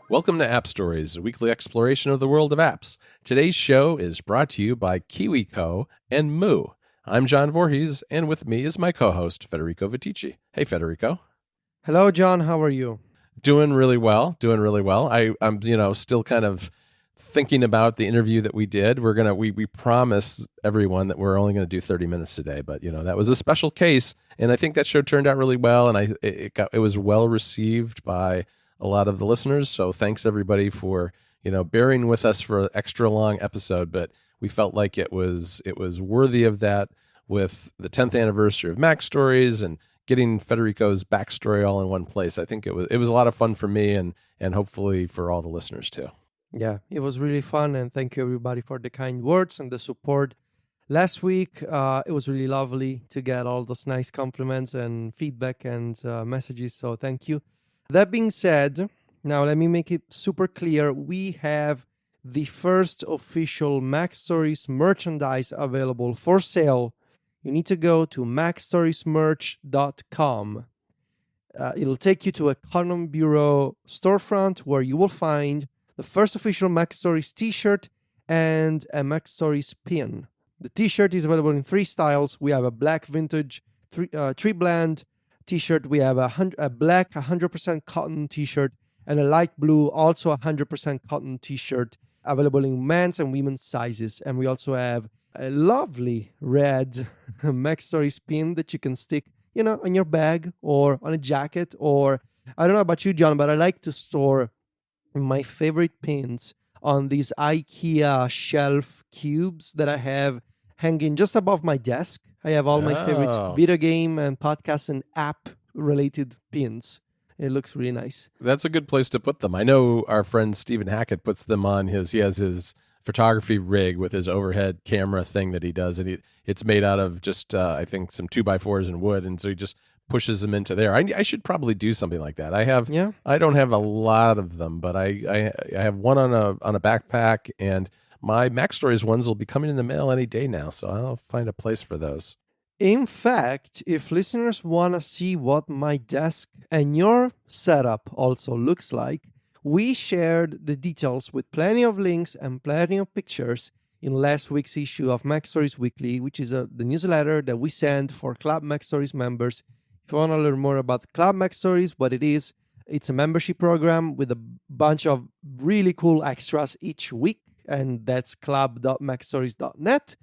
Welcome to App Stories, a weekly exploration of the world of apps. Today's show is brought to you by KiwiCo and Moo. I'm John Voorhees, and with me is my co-host, Federico Viticci. Hey, Federico. Hello, John. How are you? Doing really well. I'm still kind of thinking about the interview that we did. We promised everyone that we're only going to do 30 minutes today, but that was a special case, and I think that show turned out really well, and it was well received by a lot of the listeners. So thanks everybody for bearing with us for an extra long episode, but we felt like it was worthy of that with the 10th anniversary of Mac Stories and getting Federico's backstory all in one place. I think it was a lot of fun for me and hopefully for all the listeners too. Yeah, it was really fun, and thank you everybody for the kind words and the support. Last week, it was really lovely to get all those nice compliments and feedback and messages, so thank you. That being said, now let me make it super clear. We have the first official Mac Stories merchandise available for sale. You need to go to macstoriesmerch.com. It'll take you to a Cotton Bureau storefront where you will find the first official Mac Stories t-shirt and a Mac Stories pin. The t-shirt is available in 3 styles. We have a black vintage tree blend t-shirt. We have a black 100% cotton t-shirt and a light blue, also 100% cotton t-shirt available in men's and women's sizes. And we also have a lovely red Mac Stories pin that you can stick on your bag or on a jacket, or I don't know about you, John, but I like to store my favorite pins on these IKEA shelf cubes that I have hanging just above my desk. I have all my favorite video game and podcast and app related pins. It looks really nice. That's a good place to put them. I know our friend Stephen Hackett puts them on he has his photography rig with his overhead camera thing that he does, and it's made out of just I think some 2x4s and wood, and so he just pushes them into there. I should probably do something like that. I don't have a lot of them, but I have one on a backpack, and my Mac Stories ones will be coming in the mail any day now, so I'll find a place for those. In fact, if listeners want to see what my desk and your setup also looks like, we shared the details with plenty of links and plenty of pictures in last week's issue of Mac Stories Weekly, which is the newsletter that we send for Club Mac Stories members. If you want to learn more about Club Mac Stories, what it is, it's a membership program with a bunch of really cool extras each week, and that's club.macstories.net.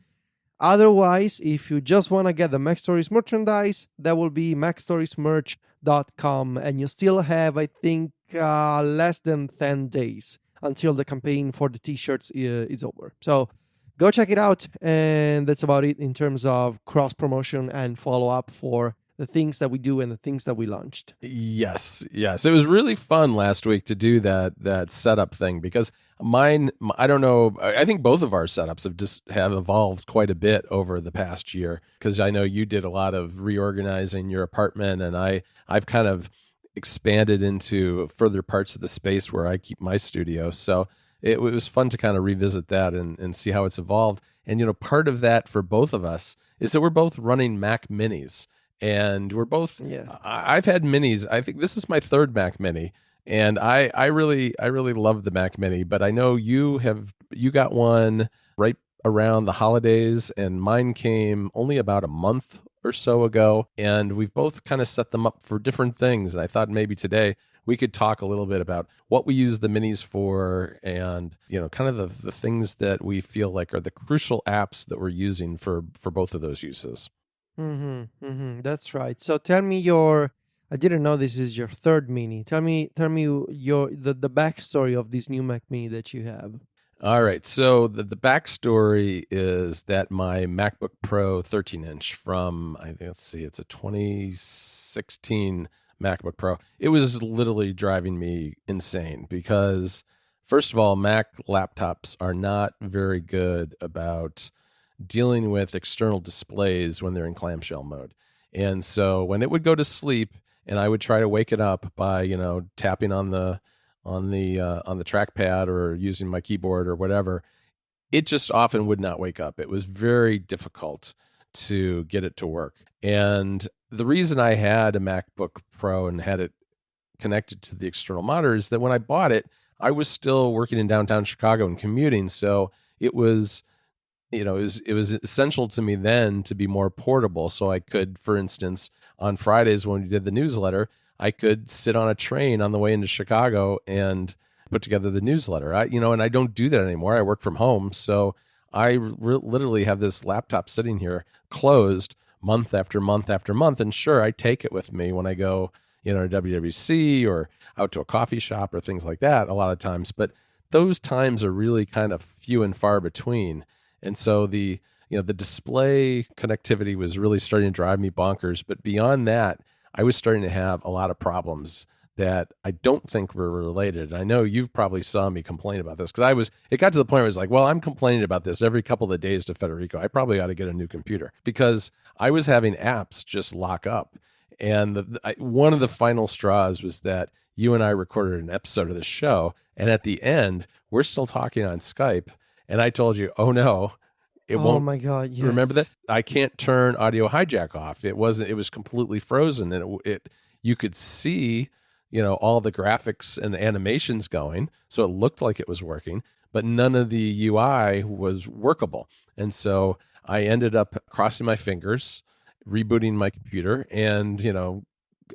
Otherwise, if you just want to get the Mac Stories merchandise, that will be macstoriesmerch.com, and you still have, I think, less than 10 days until the campaign for the t-shirts is over. So go check it out, and that's about it in terms of cross-promotion and follow-up for the things that we do and the things that we launched. Yes. It was really fun last week to do that setup thing, because mine, I don't know, I think both of our setups have evolved quite a bit over the past year, because I know you did a lot of reorganizing your apartment, and I've kind of expanded into further parts of the space where I keep my studio. So it was fun to kind of revisit that and see how it's evolved. And, part of that for both of us is that we're both running Mac Minis. And we're both, I've had minis. I think this is my 3rd Mac Mini, and I really love the Mac Mini, but I know you got one right around the holidays, and mine came only about a month or so ago, and we've both kind of set them up for different things. And I thought maybe today we could talk a little bit about what we use the minis for, and kind of the things that we feel like are the crucial apps that we're using for both of those uses. That's right. So tell me I didn't know this is your 3rd Mini. Tell me the backstory of this new Mac Mini that you have. All right. So the backstory is that my MacBook Pro 13-inch from, it's a 2016 MacBook Pro. It was literally driving me insane because, first of all, Mac laptops are not very good about dealing with external displays when they're in clamshell mode. And so when it would go to sleep and I would try to wake it up by, tapping on the trackpad or using my keyboard or whatever, it just often would not wake up. It was very difficult to get it to work. And the reason I had a MacBook Pro and had it connected to the external monitor is that when I bought it, I was still working in downtown Chicago and commuting. So it was, it was essential to me then to be more portable. So I could, for instance, on Fridays when we did the newsletter, I could sit on a train on the way into Chicago and put together the newsletter. And I don't do that anymore. I work from home. So I literally have this laptop sitting here closed month after month after month. And sure, I take it with me when I go, to WWC or out to a coffee shop or things like that a lot of times. But those times are really kind of few and far between. And so the display connectivity was really starting to drive me bonkers. But beyond that, I was starting to have a lot of problems that I don't think were related. I know you've probably saw me complain about this because it got to the point where I was like, well, I'm complaining about this every couple of days to Federico. I probably ought to get a new computer because I was having apps just lock up. And one of the final straws was that you and I recorded an episode of the show. And at the end, we're still talking on Skype. And I told you, oh no, it won't. Oh my God! Yes. Remember that? I can't turn audio hijack off. It was completely frozen, and you could see, all the graphics and animations going, so it looked like it was working, but none of the UI was workable. And so I ended up crossing my fingers, rebooting my computer, and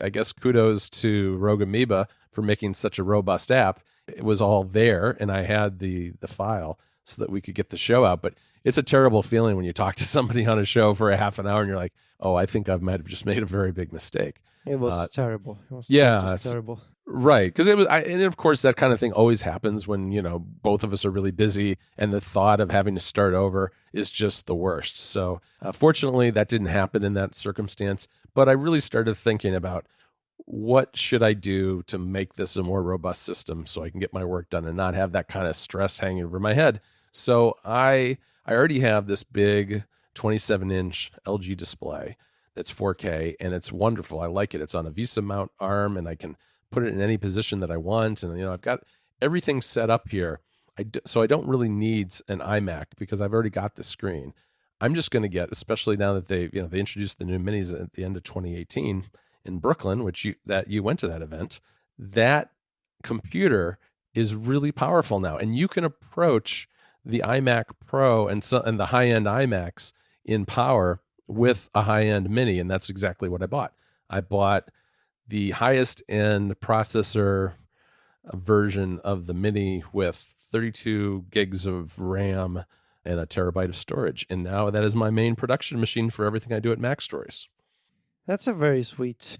I guess kudos to Rogue Amoeba for making such a robust app. It was all there, and I had the file so that we could get the show out. But it's a terrible feeling when you talk to somebody on a show for a half an hour and you're like, oh, I think I might have just made a very big mistake. It was terrible. It was just terrible. Right. Because and of course, that kind of thing always happens when, both of us are really busy and the thought of having to start over is just the worst. So fortunately, that didn't happen in that circumstance. But I really started thinking about what should I do to make this a more robust system so I can get my work done and not have that kind of stress hanging over my head. So I already have this big 27-inch LG display that's 4K, and it's wonderful. I like it. It's on a VESA mount arm, and I can put it in any position that I want. And I've got everything set up here. So I don't really need an iMac because I've already got the screen. I'm just going to get, especially now that they introduced the new minis at the end of 2018 in Brooklyn, which you went to that event. That computer is really powerful now, and you can approach the iMac Pro and the high-end iMacs in power with a high-end mini, and that's exactly what I bought. I bought the highest-end processor version of the mini with 32 gigs of RAM and a terabyte of storage, and now that is my main production machine for everything I do at Mac Stories. That's a very sweet,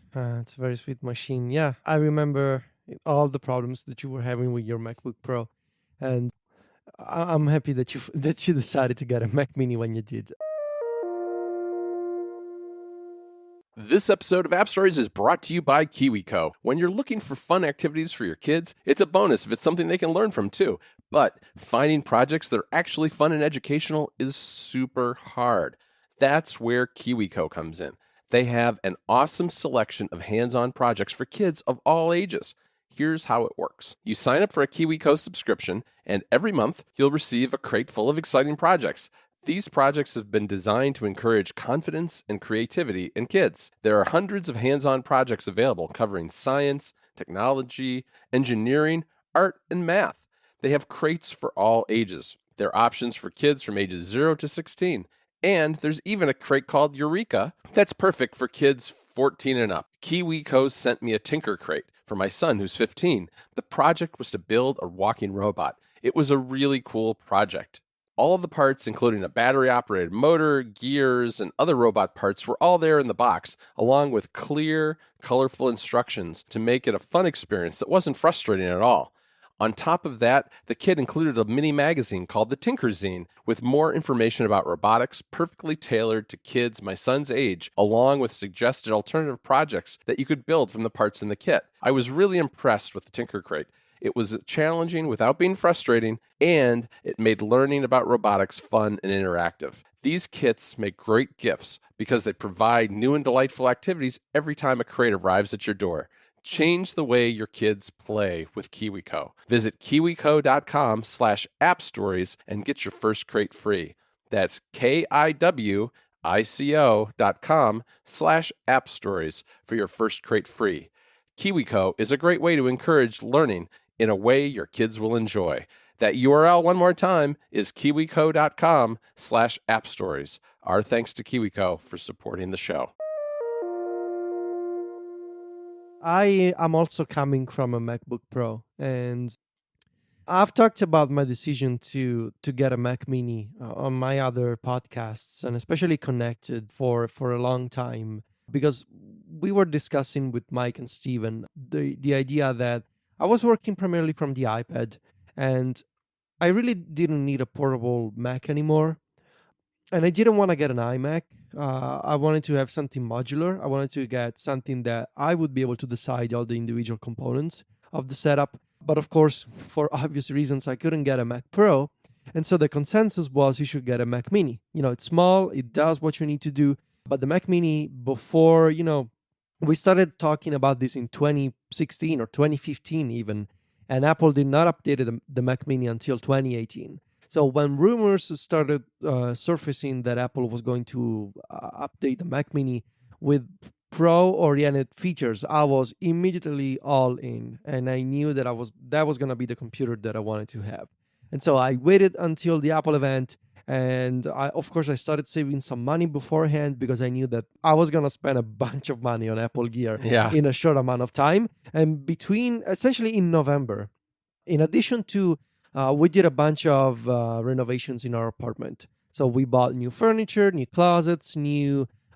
machine. Yeah, I remember all the problems that you were having with your MacBook Pro, and I'm happy that you decided to get a Mac Mini when you did. This episode of App Stories is brought to you by KiwiCo. When you're looking for fun activities for your kids, it's a bonus if it's something they can learn from too. But finding projects that are actually fun and educational is super hard. That's where KiwiCo comes in. They have an awesome selection of hands-on projects for kids of all ages. Here's how it works. You sign up for a KiwiCo subscription, and every month you'll receive a crate full of exciting projects. These projects have been designed to encourage confidence and creativity in kids. There are hundreds of hands-on projects available covering science, technology, engineering, art, and math. They have crates for all ages. There are options for kids from ages 0 to 16. And there's even a crate called Eureka that's perfect for kids 14 and up. KiwiCo sent me a Tinker crate for my son who's 15. The project was to build a walking robot. It was a really cool project. All of the parts, including a battery-operated motor, gears, and other robot parts, were all there in the box, along with clear, colorful instructions to make it a fun experience that wasn't frustrating at all. On top of that, the kit included a mini magazine called the Tinker Zine with more information about robotics perfectly tailored to kids my son's age, along with suggested alternative projects that you could build from the parts in the kit. I was really impressed with the Tinker Crate. It was challenging without being frustrating, and it made learning about robotics fun and interactive. These kits make great gifts because they provide new and delightful activities every time a crate arrives at your door. Change the way your kids play with KiwiCo. Visit kiwico.com/appstories and get your first crate free. That's kiwico.com/appstories for your first crate free. KiwiCo is a great way to encourage learning in a way your kids will enjoy. That URL one more time is kiwico.com/app stories. Our thanks to KiwiCo for supporting the show. I am also coming from a MacBook Pro, and I've talked about my decision to get a Mac Mini on my other podcasts, and especially Connected for a long time, because we were discussing with Mike and Steven the idea that I was working primarily from the iPad, and I really didn't need a portable Mac anymore, and I didn't want to get an iMac. I wanted to have something modular. I wanted to get something that I would be able to decide all the individual components of the setup. But of course, for obvious reasons, I couldn't get a Mac Pro. And so the consensus was you should get a Mac Mini. It's small, it does what you need to do. But the Mac Mini, before, we started talking about this in 2016 or 2015 even, and Apple did not update the Mac Mini until 2018. So when rumors started surfacing that Apple was going to update the Mac Mini with pro-oriented features, I was immediately all in, and I knew that that was going to be the computer that I wanted to have. And so I waited until the Apple event, and of course I started saving some money beforehand because I knew that I was going to spend a bunch of money on Apple gear in a short amount of time. And essentially in November, in addition to we did a bunch of renovations in our apartment. So we bought new furniture, new closets,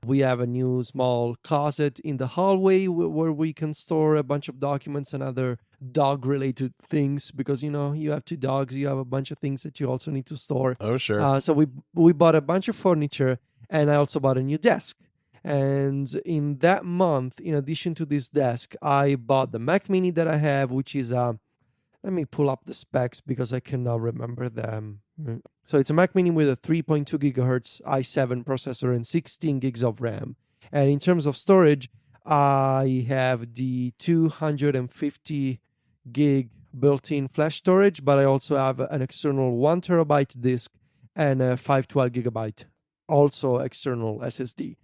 we have a new small closet in the hallway where we can store a bunch of documents and other dog-related things because, you have 2 dogs, you have a bunch of things that you also need to store. Oh, sure. So we bought a bunch of furniture, and I also bought a new desk. And in that month, in addition to this desk, I bought the Mac Mini that I have, which is let me pull up the specs because I cannot remember them. So it's a Mac Mini with a 3.2 gigahertz i7 processor and 16 gigs of RAM. And in terms of storage, I have the 250 gig built-in flash storage, but I also have an external 1 terabyte disk and a 512 gigabyte, also external SSD.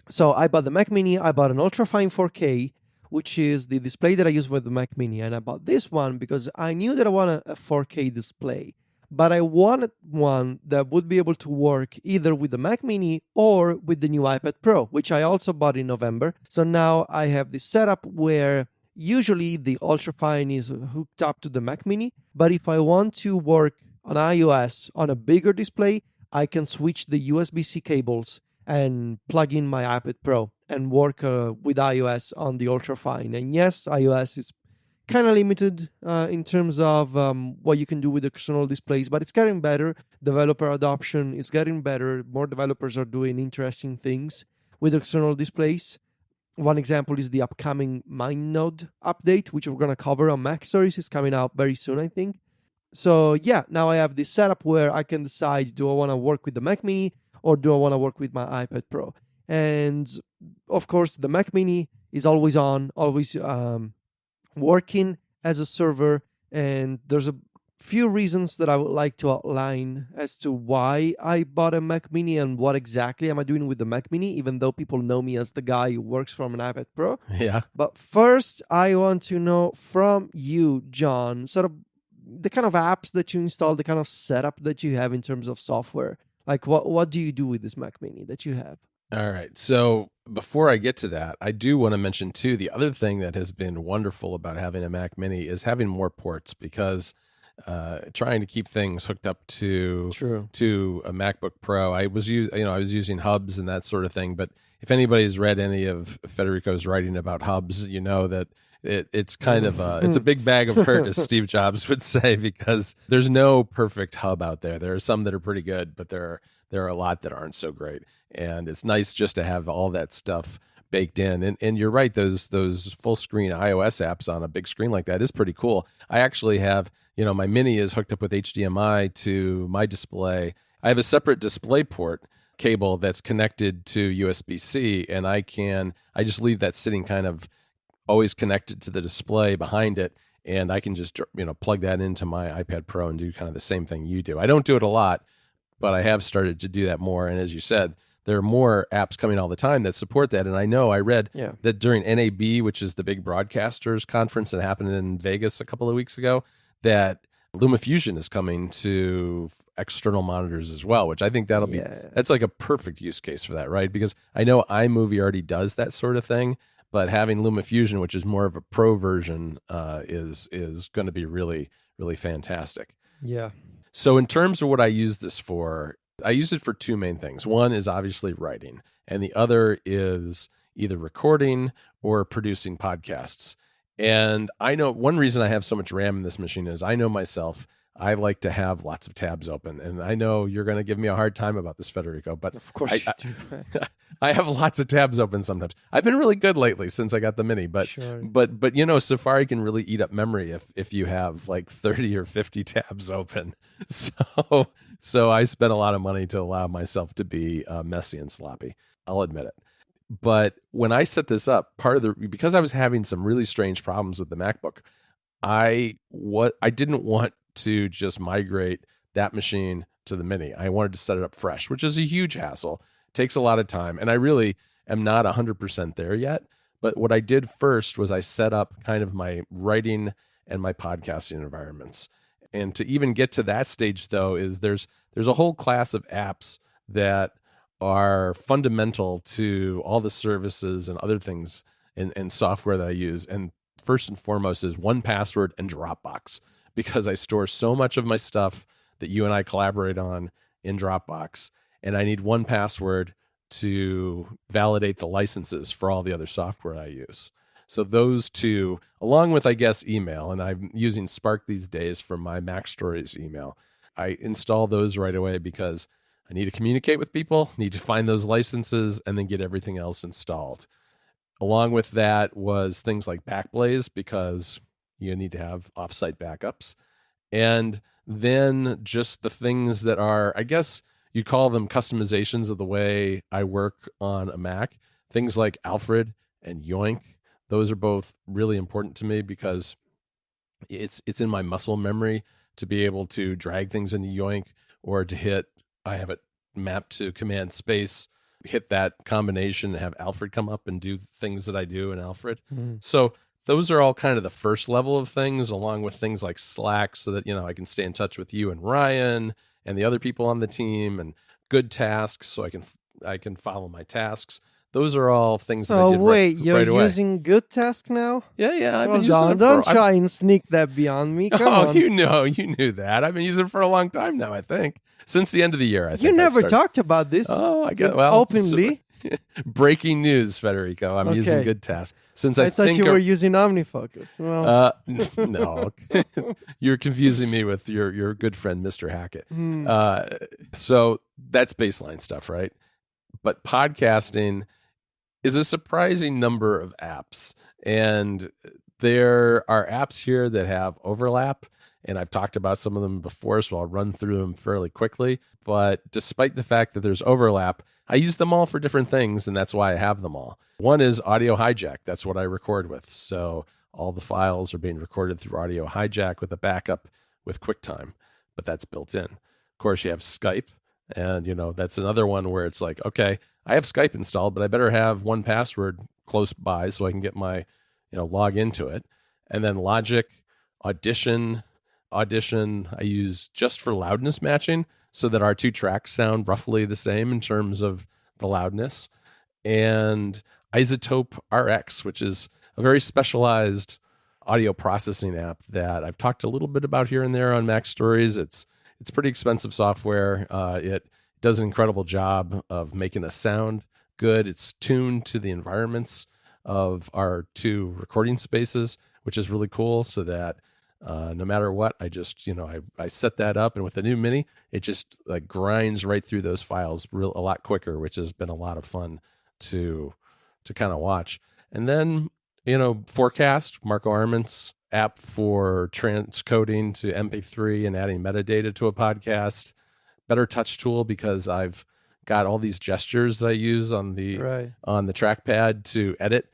So I bought the Mac Mini, I bought an ultrafine 4K, which is the display that I use with the Mac Mini. And I bought this one because I knew that I wanted a 4K display, but I wanted one that would be able to work either with the Mac Mini or with the new iPad Pro, which I also bought in November. So now I have this setup where usually the ultrafine is hooked up to the Mac Mini, but if I want to work on iOS on a bigger display, I can switch the USB-C cables and plug in my iPad Pro and work with iOS on the ultrafine. And yes, iOS is kind of limited in terms of what you can do with external displays, but it's getting better. Developer adoption is getting better. More developers are doing interesting things with external displays. One example is the upcoming MindNode update, which we're going to cover on Mac Stories. Is coming out very soon, I think. So yeah, now I have this setup where I can decide, do I want to work with the Mac Mini or do I want to work with my iPad Pro? And of course, the Mac Mini is always on, always working as a server. And there's a few reasons that I would like to outline as to why I bought a Mac Mini and what exactly am I doing with the Mac Mini, even though people know me as the guy who works from an iPad Pro. Yeah. But first, I want to know from you, John, sort of the kind of apps that you install, the kind of setup that you have in terms of software. Like, what do you do with this Mac Mini that you have? All right. So before I get to that, I do want to mention, too, the other thing that has been wonderful about having a Mac Mini is having more ports, because trying to keep things hooked up to a MacBook Pro, I was using hubs and that sort of thing. But if anybody's read any of Federico's writing about hubs, you know that it's kind of it's a big bag of hurt, as Steve Jobs would say, because there's no perfect hub out there. There are some that are pretty good, but there are a lot that aren't so great. And it's nice just to have all that stuff baked in. And you're right, those full screen iOS apps on a big screen like that is pretty cool. I actually have, my Mini is hooked up with HDMI to my display. I have a separate DisplayPort cable that's connected to USB-C, and I just leave that sitting kind of always connected to the display behind it, and I can just plug that into my iPad Pro and do kind of the same thing you do. I don't do it a lot, but I have started to do that more. And as you said, there are more apps coming all the time that support that. And I read Yeah. that during NAB, which is the big broadcasters conference that happened in Vegas a couple of weeks ago, that LumaFusion is coming to external monitors as well, which I think that's like a perfect use case for that, right? Because I know iMovie already does that sort of thing, but having LumaFusion, which is more of a pro version, is going to be really, really fantastic. Yeah. So in terms of what I use this for, I use it for two main things. One is obviously writing, and the other is either recording or producing podcasts. And I know one reason I have so much RAM in this machine is I know myself, I like to have lots of tabs open. And I know you're going to give me a hard time about this, Federico, but Of course you do. I have lots of tabs open sometimes. I've been really good lately since I got the Mini, but Sure. but you know, Safari can really eat up memory if you have like 30 or 50 tabs open. So I spent a lot of money to allow myself to be messy and sloppy. I'll admit it. But when I set this up, because I was having some really strange problems with the MacBook, I didn't want to just migrate that machine to the Mini. I wanted to set it up fresh, which is a huge hassle. It takes a lot of time, and I really am not 100% there yet. But what I did first was I set up kind of my writing and my podcasting environments. And to even get to that stage, though, is there's a whole class of apps that are fundamental to all the services and other things and software that I use. And first and foremost is 1Password and Dropbox, because I store so much of my stuff that you and I collaborate on in Dropbox. And I need 1Password to validate the licenses for all the other software I use. So those two, along with, I guess, email, and I'm using Spark these days for my Mac Stories email. I install those right away because I need to communicate with people, need to find those licenses, and then get everything else installed. Along with that was things like Backblaze, because you need to have offsite backups. And then just the things that are, I guess you call them customizations of the way I work on a Mac. Things like Alfred and Yoink. Those are both really important to me because it's in my muscle memory to be able to drag things into Yoink or to I have it mapped to Command Space, hit that combination and have Alfred come up and do things that I do in Alfred. So those are all kind of the first level of things, along with things like Slack, so that, I can stay in touch with you and Ryan and the other people on the team, and Good Tasks, so I can follow my tasks. Those are all things that I did wait, right you're away. using Good Task now? Yeah, I've Well been using it don't try and sneak that beyond me. Come on. You knew that. I've been using it for a long time now, I think. Since the end of the year, I think. You never talked about this. Oh, I get openly. Breaking news, Federico. I'm using Good Task. Since I thought you were using OmniFocus. Well, no. You're confusing me with your good friend, Mr. Hackett. So that's baseline stuff, right? But podcasting is a surprising number of apps. And there are apps here that have overlap. And I've talked about some of them before, so I'll run through them fairly quickly. But despite the fact that there's overlap, I use them all for different things, and that's why I have them all. One is Audio Hijack. That's what I record with. So all the files are being recorded through Audio Hijack with a backup with QuickTime, but that's built in. Of course, you have Skype, and that's another one where it's like, okay, I have Skype installed, but I better have 1Password close by so I can get my, log into it. And then Logic, Audition I use just for loudness matching, so that our two tracks sound roughly the same in terms of the loudness. And Isotope RX, which is a very specialized audio processing app that I've talked a little bit about here and there on Mac Stories. It's pretty expensive software. It does an incredible job of making us sound good. It's tuned to the environments of our two recording spaces, which is really cool, so that no matter what, I just, I set that up, and with the new Mini, it just like grinds right through those files a lot quicker, which has been a lot of fun to kind of watch. And then, Forecast, Marco Arment's app for transcoding to MP3 and adding metadata to a podcast. Better Touch Tool, because I've got all these gestures that I use on the trackpad to edit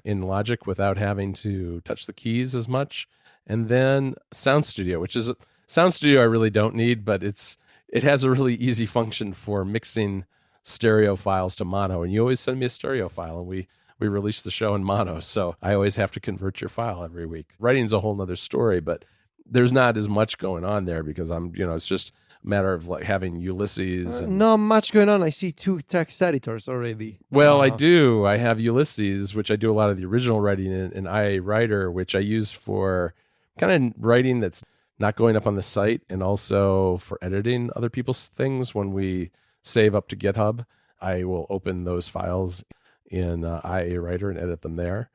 in Logic without having to touch the keys as much. And then Sound Studio, I really don't need, but it has a really easy function for mixing stereo files to mono, and you always send me a stereo file, and we release the show in mono. So I always have to convert your file every week. Writing's a whole nother story, but there's not as much going on there because it's just a matter of like having Ulysses. Not much going on. I see 2 text editors already. Well, I do. I have Ulysses, which I do a lot of the original writing in, and IA Writer, which I use for kind of writing that's not going up on the site, and also for editing other people's things. When we save up to GitHub, I will open those files in IA Writer and edit them there.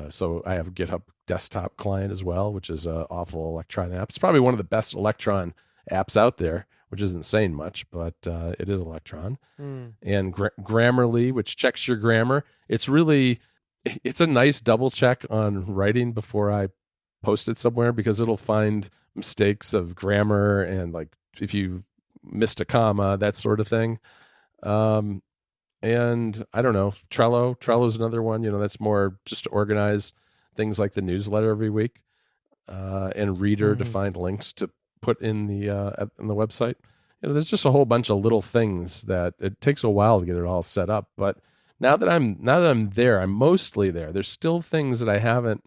So I have a GitHub desktop client as well, which is an awful Electron app. It's probably one of the best Electron apps out there, which isn't saying much, but it is Electron. And Grammarly, which checks your grammar. It's a nice double check on writing before I post it somewhere, because it'll find mistakes of grammar and like if you missed a comma, that sort of thing. And I don't know, Trello's another one, that's more just to organize things like the newsletter every week, and Reader to find links to put in the website. There's just a whole bunch of little things that it takes a while to get it all set up. But now that I'm there, I'm mostly there. There's still things that I haven't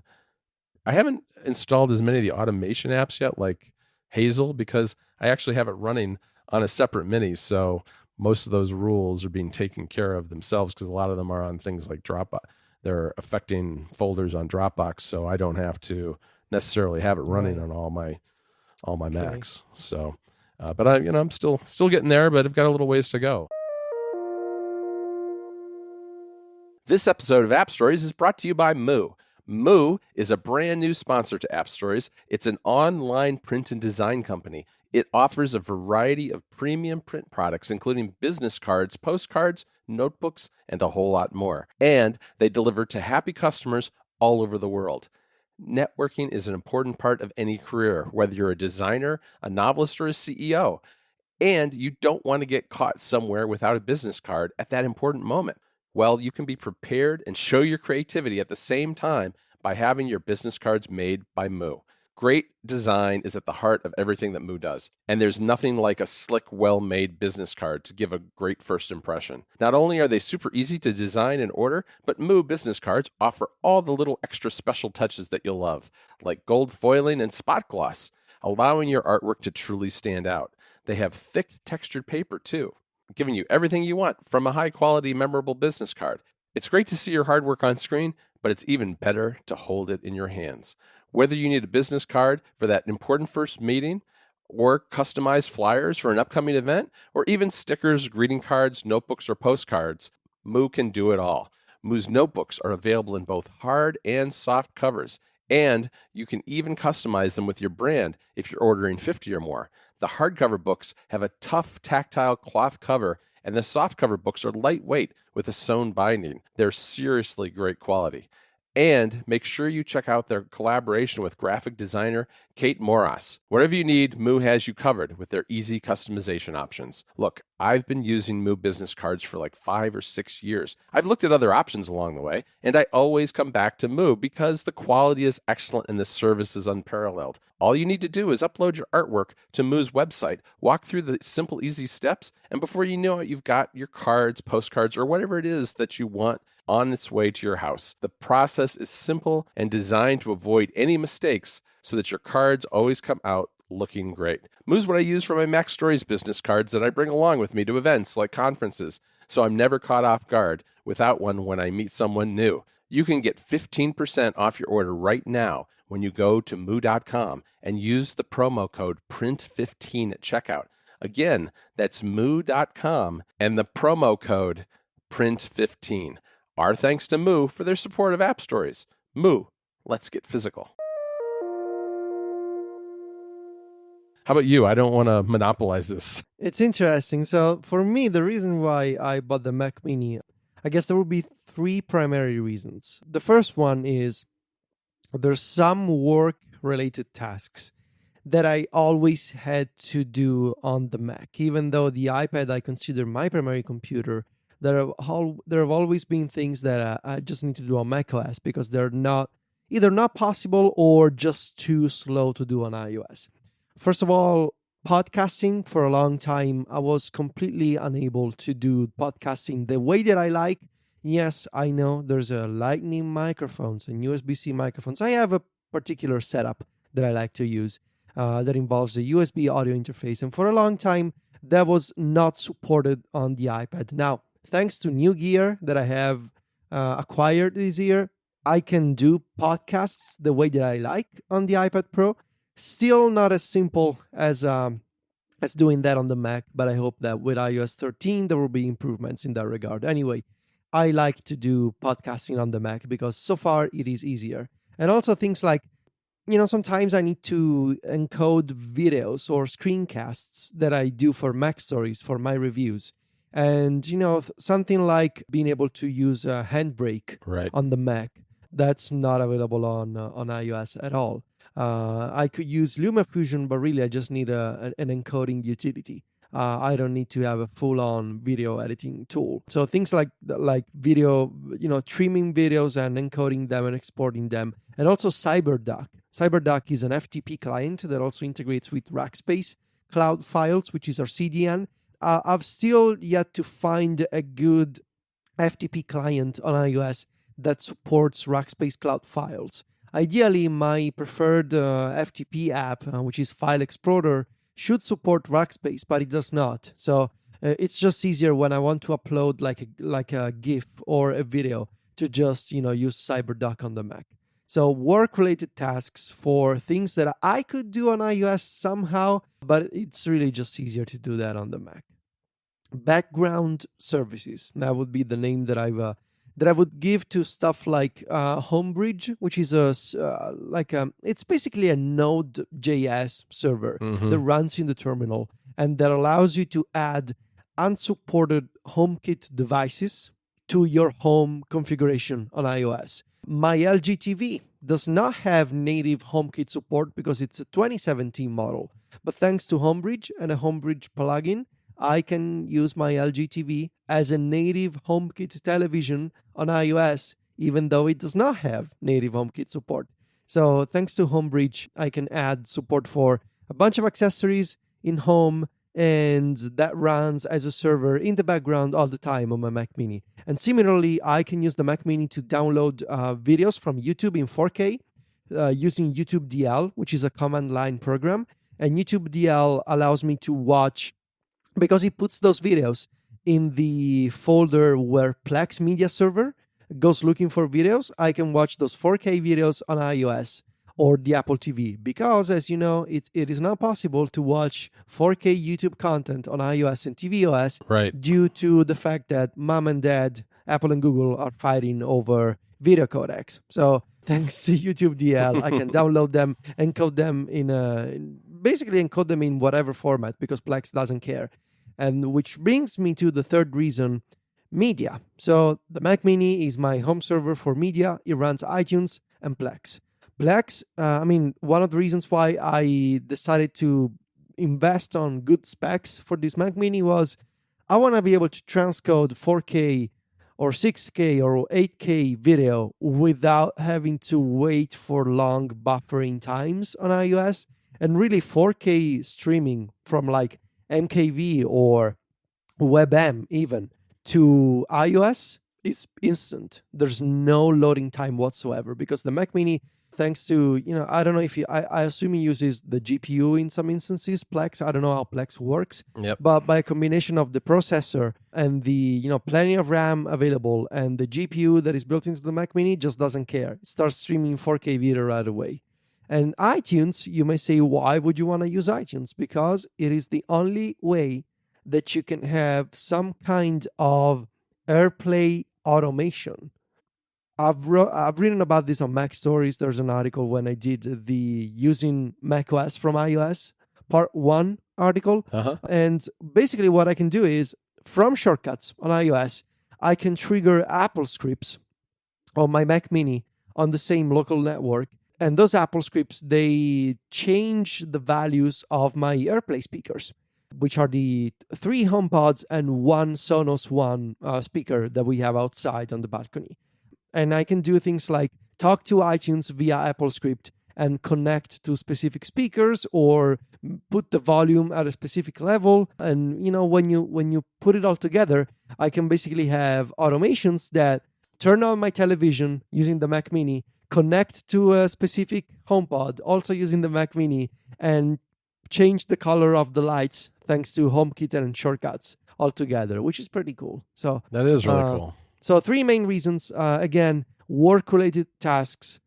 installed as many of the automation apps yet, like Hazel, because I actually have it running on a separate Mini. So most of those rules are being taken care of themselves, because a lot of them are on things like Dropbox. They're affecting folders on Dropbox, so I don't have to necessarily have it running on all my Macs. So, but I'm still getting there, but I've got a little ways to go. This episode of App Stories is brought to you by Moo. Moo is a brand new sponsor to App Stories. It's an online print and design company. It offers a variety of premium print products, including business cards, postcards, notebooks, and a whole lot more. And they deliver to happy customers all over the world. Networking is an important part of any career, whether you're a designer, a novelist, or a CEO. And you don't want to get caught somewhere without a business card at that important moment. Well, you can be prepared and show your creativity at the same time by having your business cards made by Moo. Great design is at the heart of everything that Moo does, and there's nothing like a slick, well-made business card to give a great first impression. Not only are they super easy to design and order, but Moo business cards offer all the little extra special touches that you'll love, like gold foiling and spot gloss, allowing your artwork to truly stand out. They have thick, textured paper, too, giving you everything you want from a high-quality, memorable business card. It's great to see your hard work on screen, but it's even better to hold it in your hands. Whether you need a business card for that important first meeting, or customized flyers for an upcoming event, or even stickers, greeting cards, notebooks, or postcards, Moo can do it all. Moo's notebooks are available in both hard and soft covers, and you can even customize them with your brand if you're ordering 50 or more. The hardcover books have a tough, tactile cloth cover, and the softcover books are lightweight with a sewn binding. They're seriously great quality. And make sure you check out their collaboration with graphic designer Kate Moras. Whatever you need, Moo has you covered with their easy customization options. Look, I've been using Moo business cards for like 5 or 6 years. I've looked at other options along the way, and I always come back to Moo because the quality is excellent and the service is unparalleled. All you need to do is upload your artwork to Moo's website, walk through the simple, easy steps, and before you know it, you've got your cards, postcards, or whatever it is that you want on its way to your house. The process is simple and designed to avoid any mistakes so that your cards always come out looking great. Moo's what I use for my Mac Stories business cards that I bring along with me to events like conferences, so I'm never caught off guard without one when I meet someone new. You can get 15% off your order right now when you go to moo.com and use the promo code PRINT15 at checkout. Again, that's moo.com and the promo code PRINT15. Our thanks to Moo for their support of App Stories. Moo, let's get physical. How about you? I don't want to monopolize this. It's interesting. So for me, the reason why I bought the Mac Mini, I guess there would be 3 primary reasons. The first one is there's some work-related tasks that I always had to do on the Mac. Even though the iPad I consider my primary computer, there have always been things that I just need to do on macOS because they're either not possible or just too slow to do on iOS. First of all, podcasting for a long time. I was completely unable to do podcasting the way that I like. Yes, I know there's a Lightning microphones and USB-C microphones. I have a particular setup that I like to use that involves a USB audio interface. And for a long time, that was not supported on the iPad. Now, thanks to new gear that I have acquired this year, I can do podcasts the way that I like on the iPad Pro. Still not as simple as doing that on the Mac, but I hope that with iOS 13 there will be improvements in that regard. Anyway, I like to do podcasting on the Mac because so far it is easier. And also things like, sometimes I need to encode videos or screencasts that I do for Mac Stories for my reviews. And, something like being able to use a Handbrake on the Mac, that's not available on iOS at all. I could use LumaFusion, but really I just need an encoding utility. I don't need to have a full-on video editing tool. So things like video, trimming videos and encoding them and exporting them. And also CyberDuck. CyberDuck is an FTP client that also integrates with Rackspace Cloud Files, which is our CDN. I've still yet to find a good FTP client on iOS that supports Rackspace Cloud Files. Ideally, my preferred FTP app, which is File Explorer, should support Rackspace, but it does not. So it's just easier when I want to upload like a GIF or a video to just use CyberDuck on the Mac. So work-related tasks for things that I could do on iOS somehow, but it's really just easier to do that on the Mac. Background services, that would be the name that I would give to stuff like Homebridge, which is it's basically a Node.js server that runs in the terminal and that allows you to add unsupported HomeKit devices to your home configuration on iOS. My LG TV does not have native HomeKit support because it's a 2017 model, but thanks to Homebridge and a Homebridge plugin, I can use my LG TV as a native HomeKit television on iOS, even though it does not have native HomeKit support. So thanks to Homebridge, I can add support for a bunch of accessories in home, and that runs as a server in the background all the time on my Mac Mini. And similarly, I can use the Mac Mini to download videos from YouTube in 4K using YouTube DL, which is a command line program. And YouTube DL allows me to watch, because it puts those videos in the folder where Plex Media Server goes looking for videos, I can watch those 4K videos on iOS or the Apple TV. Because, as you know, it is not possible to watch 4K YouTube content on iOS and tvOS due to the fact that mom and dad, Apple and Google, are fighting over video codecs. So thanks to YouTube DL, I can download them, encode them basically encode them in whatever format because Plex doesn't care. And which brings me to the third reason, media. So the Mac Mini is my home server for media. It runs iTunes and Plex. Plex, one of the reasons why I decided to invest on good specs for this Mac Mini was I want to be able to transcode 4K or 6K or 8K video without having to wait for long buffering times on iOS. And really 4K streaming from like MKV or WebM even to iOS is instant. There's no loading time whatsoever because the Mac Mini, thanks to, I don't know if I assume he uses the GPU in some instances, Plex. I don't know how Plex works. Yep. But by a combination of the processor and the, plenty of RAM available and the GPU that is built into the Mac Mini just doesn't care. It starts streaming 4K video right away. And iTunes, you may say, why would you want to use iTunes? Because it is the only way that you can have some kind of AirPlay automation. I've written about this on Mac Stories. There's an article when I did the using macOS from iOS part 1 article. And basically what I can do is from shortcuts on iOS, I can trigger Apple scripts on my Mac Mini on the same local network. And those Apple scripts, they change the values of my AirPlay speakers, which are the 3 HomePods and 1 Sonos One speaker that we have outside on the balcony. And I can do things like talk to iTunes via Apple script and connect to specific speakers or put the volume at a specific level. And when you put it all together, I can basically have automations that turn on my television using the Mac Mini, connect to a specific HomePod also using the Mac Mini, and change the color of the lights thanks to HomeKit and shortcuts altogether, which is pretty cool. So that is really cool. So 3 main reasons, again, work-related tasks,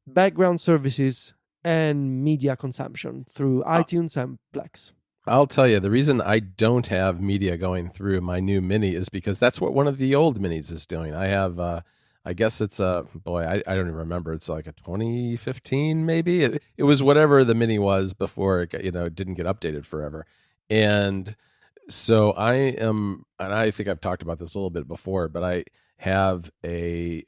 background services, and media consumption through iTunes and Plex. I'll tell you, the reason I don't have media going through my new Mini is because that's what one of the old Minis is doing. I have, I guess it's I don't even remember. It's like a 2015 maybe. It was whatever the Mini was before it got, it didn't get updated forever. And so and I think I've talked about this a little bit before, but I have a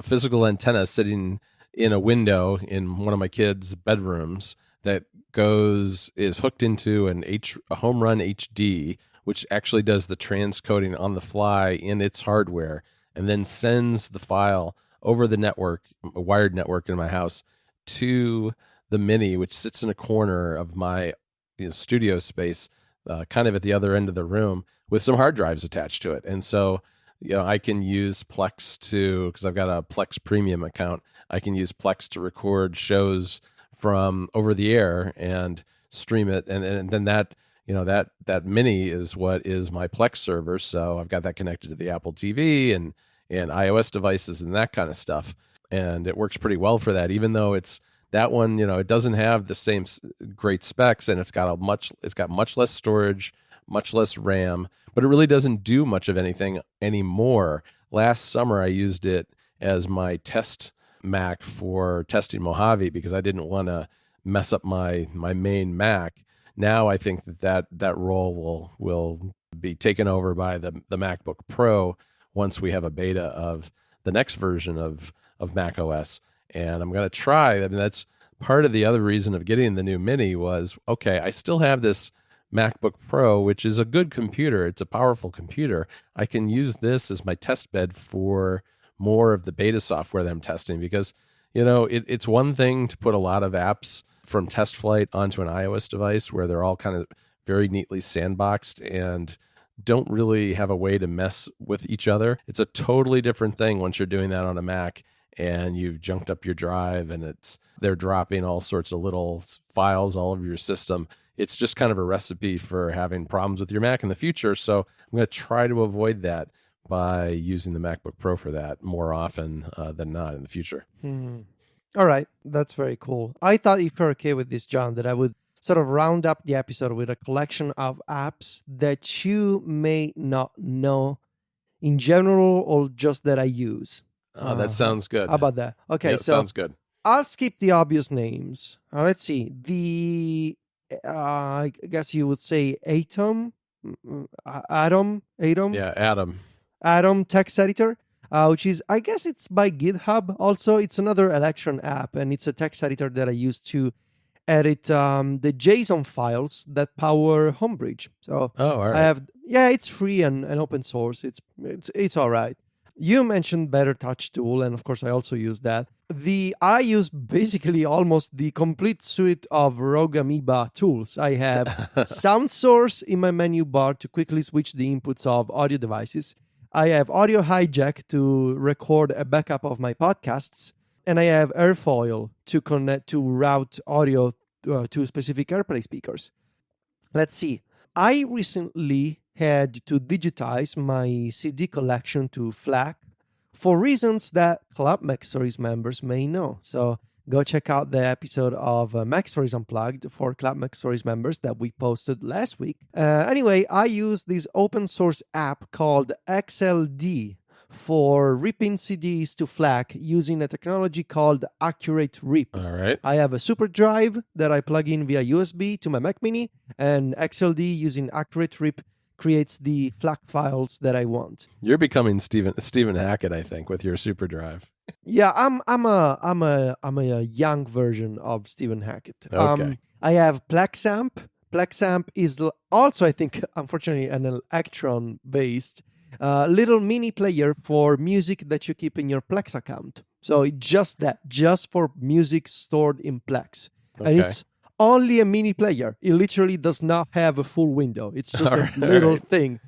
physical antenna sitting in a window in one of my kids' bedrooms that is hooked into a Home Run HD, which actually does the transcoding on the fly in its hardware, and then sends the file over the network, a wired network in my house, to the Mini, which sits in a corner of my studio space, kind of at the other end of the room, with some hard drives attached to it. And so, I can use Plex because I've got a Plex premium account. I can use Plex to record shows from over the air and stream it. And then that Mini is what is my Plex server. So I've got that connected to the Apple TV and iOS devices and that kind of stuff. And it works pretty well for that, even though that one, it doesn't have the same great specs, and it's got much less storage, much less RAM, but it really doesn't do much of anything anymore. Last summer, I used it as my test Mac for testing Mojave because I didn't want to mess up my main Mac. Now I think that role will be taken over by the MacBook Pro once we have a beta of the next version of Mac OS. And I'm going to try. I mean, that's part of the other reason of getting the new Mini was, okay, I still have this MacBook Pro, which is a good computer. It's a powerful computer. I can use this as my test bed for more of the beta software that I'm testing because, it's one thing to put a lot of apps from test flight onto an iOS device where they're all kind of very neatly sandboxed and don't really have a way to mess with each other. It's a totally different thing once you're doing that on a Mac and you've junked up your drive and they're dropping all sorts of little files all over your system. It's just kind of a recipe for having problems with your Mac in the future. So I'm going to try to avoid that by using the MacBook Pro for that more often than not in the future. All right. That's very cool. I thought, if you're okay with this, John, that I would sort of round up the episode with a collection of apps that you may not know in general or just that I use. Oh, that sounds good. How about that? Okay, yeah, so sounds good. I'll skip the obvious names. Let's see. I guess you would say Atom. Yeah, Atom. Atom text editor, which is, I guess it's by GitHub. Also, it's another Electron app, and it's a text editor that I use to edit the JSON files that power Homebridge. So all right. It's free and open source. It's all right. You mentioned Better Touch Tool, and of course I also use that. I use basically almost the complete suite of Rogue Amoeba tools. I have Sound Source in my menu bar to quickly switch the inputs of audio devices. I have Audio Hijack to record a backup of my podcasts, and I have Airfoil to route audio to specific AirPlay speakers. Let's see. I recently had to digitize my CD collection to FLAC for reasons that Club Mac Stories members may know. So go check out the episode of Mac Stories Unplugged for Club Mac Stories members that we posted last week. Anyway, I use this open source app called XLD for ripping CDs to FLAC using a technology called Accurate Rip. All right. I have a super drive that I plug in via USB to my Mac Mini, and XLD using Accurate Rip creates the FLAC files that I want. You're becoming Stephen Hackett, I think, with your super drive. Yeah, I'm a young version of Stephen Hackett. Okay. I have Plexamp. Plexamp is also, I think, unfortunately, an Electron-based little mini player for music that you keep in your Plex account. So it's just that, just for music stored in Plex. And Okay. it's only a mini player. It literally does not have a full window. It's just a little thing.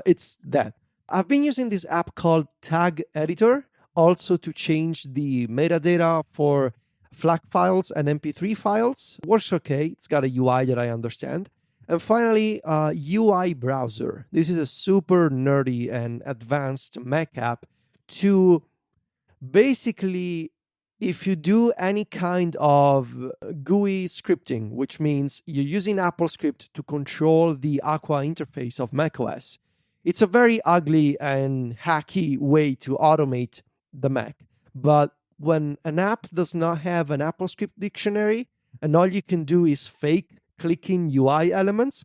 It's that. I've been using this app called Tag Editor also to change the metadata for FLAC files and MP3 files. Works okay. It's got a UI that I understand. And finally, UI Browser. This is a super nerdy and advanced Mac app to basically, if you do any kind of GUI scripting, which means you're using AppleScript to control the Aqua interface of macOS, it's a very ugly and hacky way to automate the Mac. But when an app does not have an AppleScript dictionary and all you can do is fake clicking UI elements,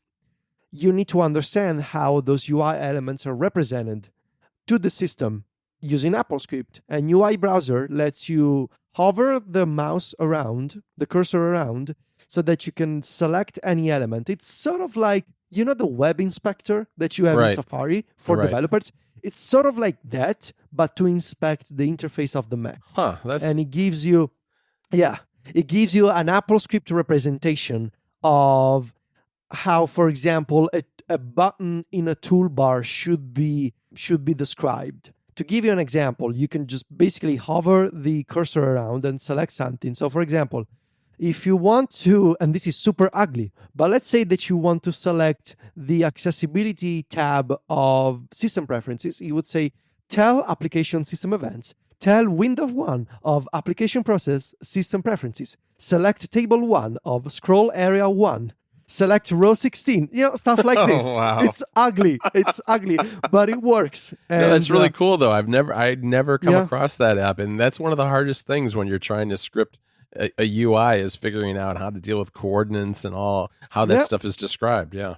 you need to understand how those UI elements are represented to the system using AppleScript. And UI Browser lets you hover the mouse around, the cursor around, so that you can select any element. It's sort of like, you know, the web inspector that you have in Safari for developers? It's sort of like that, but to inspect the interface of the Mac. And it gives you, it gives you an AppleScript representation of how, for example, a button in a toolbar should be described. To give you an example, you can just basically hover the cursor around and select something. So, for example, if you want to, and this is super ugly, but let's say that you want to select the accessibility tab of system preferences, you would say, tell application system events, tell window 1 of application process system preferences, select table 1 of scroll area 1, select row 16, stuff like this. Wow. It's ugly, but it works. And, that's really cool, though. I'd never come across that app, and that's one of the hardest things when you're trying to script a UI is figuring out how to deal with coordinates and all how that stuff is described. Yeah.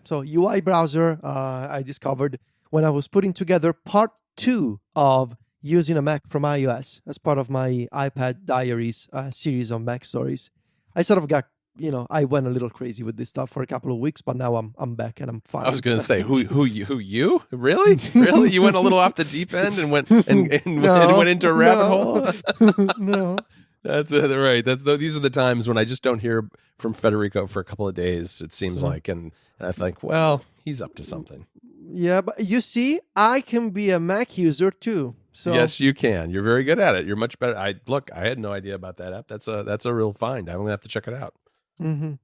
So UI Browser, I discovered when I was putting together part 2 of using a Mac from iOS as part of my iPad Diaries series of Mac stories. I sort of got, I went a little crazy with this stuff for a couple of weeks, but now I'm back and I'm fine. I was going to say, who you? Really? You went a little off the deep end and went went into a rabbit hole? No. That's right. These are the times when I just don't hear from Federico for a couple of days, it seems like. And I think, well, he's up to something. Yeah, but you see, I can be a Mac user too. So yes, you can. You're very good at it. You're much better. I had no idea about that app. That's a real find. I'm going to have to check it out. Mm-hmm.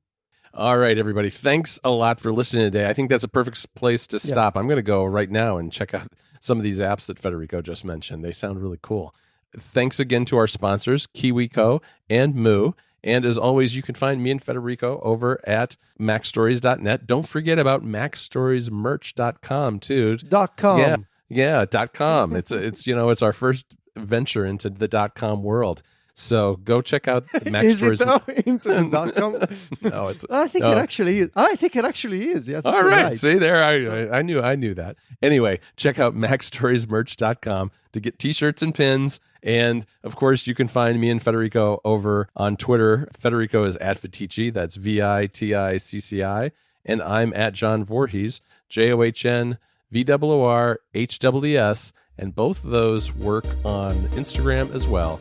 All right, everybody. Thanks a lot for listening today. I think that's a perfect place to stop. I'm going to go right now and check out some of these apps that Federico just mentioned. They sound really cool. Thanks again to our sponsors, KiwiCo and Moo. And as always, you can find me and Federico over at MacStories.net. Don't forget about MacStoriesMerch.com too. .com. Yeah, .com. It's our first venture into the .com world. So go check out Mac Is Stories. it though into the .com? No, it's. I think it actually is. I think it actually is. Yeah. All right. See there, I knew that. Anyway, check out MacStoriesMerch.com to get T-shirts and pins. And of course, you can find me and Federico over on Twitter. Federico is at Viticci. That's VITICCI. And I'm at John Voorhees, JOHN VOORHWS. And both of those work on Instagram as well.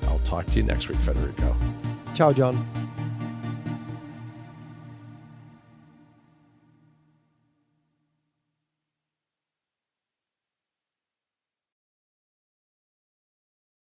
I'll talk to you next week, Federico. Ciao, John.